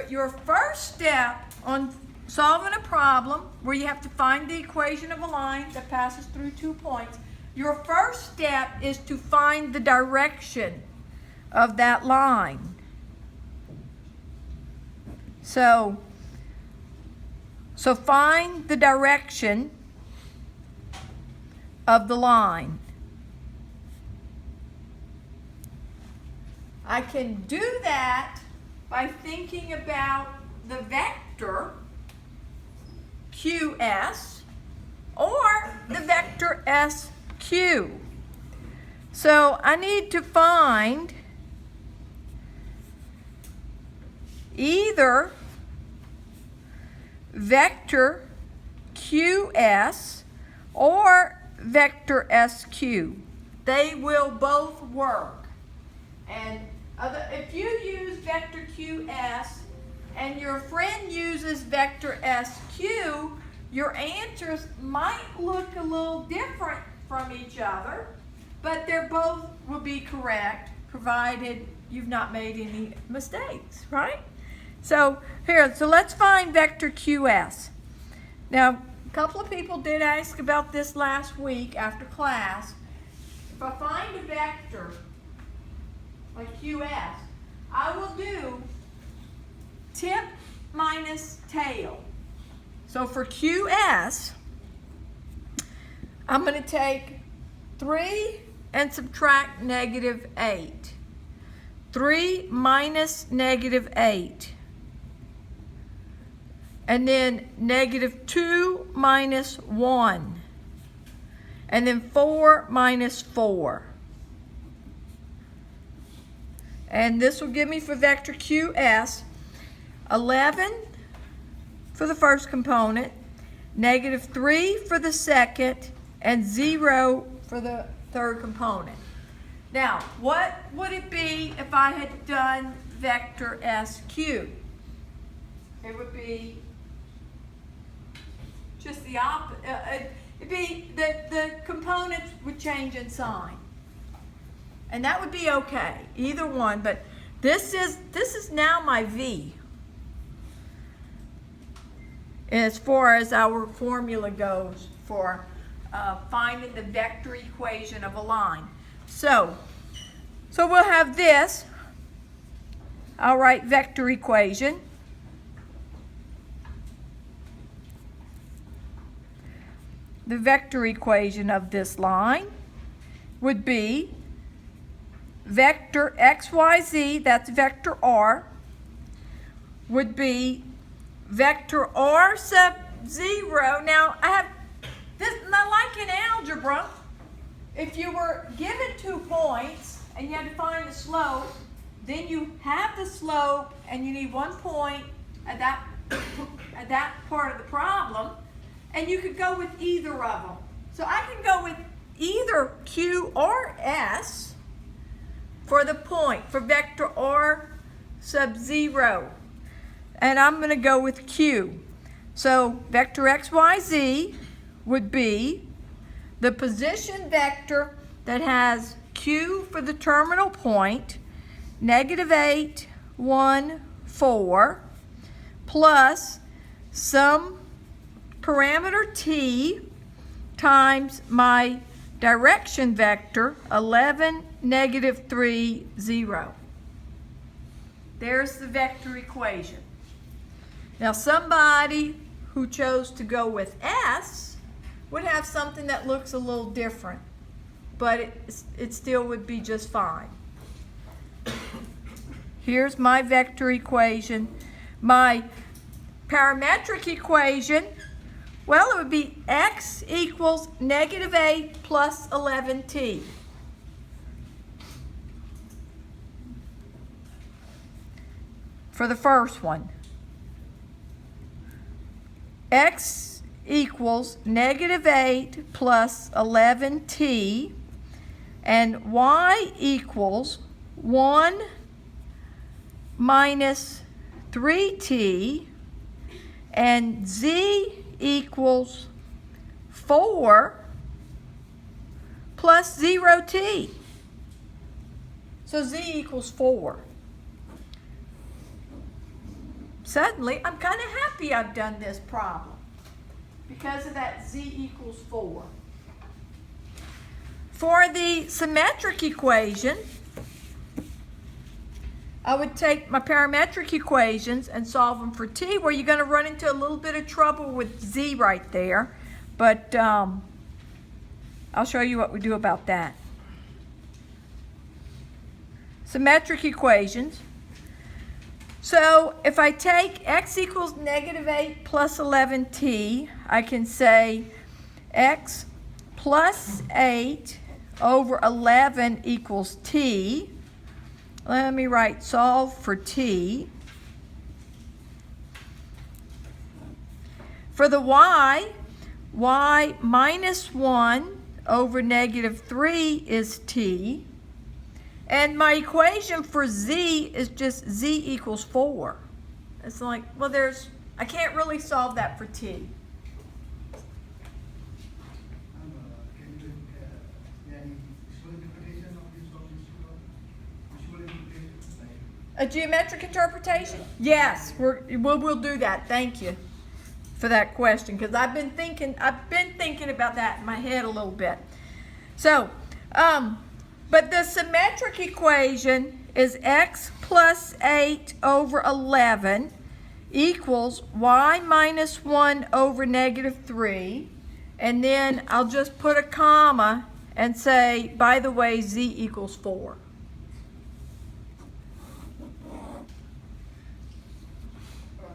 your first step on solving a problem where you have to find the equation of a line that passes through 2 points, your first step is to find the direction of that line. So find the direction of the line. I can do that by thinking about the vector QS or the vector SQ. So I need to find either vector QS or vector SQ. They will both work. And if you use vector QS and your friend uses vector SQ, your answers might look a little different from each other, but they're both will be correct, provided you've not made any mistakes, right? So let's find vector QS. Now, a couple of people did ask about this last week after class. If I find a vector like QS, I will do tip minus tail. So for QS, I'm going to take 3 and subtract -8. 3 minus -8. And then -2 minus 1. And then 4 minus 4. And this will give me for vector QS 11 for the first component, -3 for the second, and 0 for the third component. Now, what would it be if I had done vector SQ? It would be just the opposite. It'd be the components would change in sign. And that would be okay, either one, but this is now my V as far as our formula goes for finding the vector equation of a line. So we'll have this. I'll write vector equation. The vector equation of this line would be vector XYZ, that's vector R, would be vector R sub 0. Now, I have this, not like in algebra, if you were given 2 points and you had to find the slope, then you have the slope and you need 1 point at that part of the problem, and you could go with either of them. So I can go with either Q or S for the point, for vector R sub 0. And I'm going to go with Q. So vector XYZ would be the position vector that has Q for the terminal point, -8, 1, 4, plus some parameter T times my direction vector, 11, -3, 0. There's the vector equation. Now, somebody who chose to go with S would have something that looks a little different, but it still would be just fine. Here's my vector equation. My parametric equation, well, it would be x equals -8 plus 11t. For the first one, x equals -8 plus 11t, and y equals 1 minus 3t, and z equals 4 plus 0t. So z equals 4. suddenly I'm kind of happy I've done this problem because of that z equals 4. For the symmetric equation, I would take my parametric equations and solve them for t, where you're going to run into a little bit of trouble with z right there. But I'll show you what we do about that. Symmetric equations. So if I take x equals negative 8 plus 11t, I can say x plus 8 over 11 equals t. Let me write solve for t. For the y minus 1 over negative 3 is t. And my equation for z is just z equals 4. It's like, well, I can't really solve that for t. A geometric interpretation? Yes, we'll do that. Thank you for that question, because I've been thinking about that in my head a little bit. So, but the symmetric equation is x plus 8 over 11 equals y minus 1 over negative 3, and then I'll just put a comma and say, by the way, z equals 4.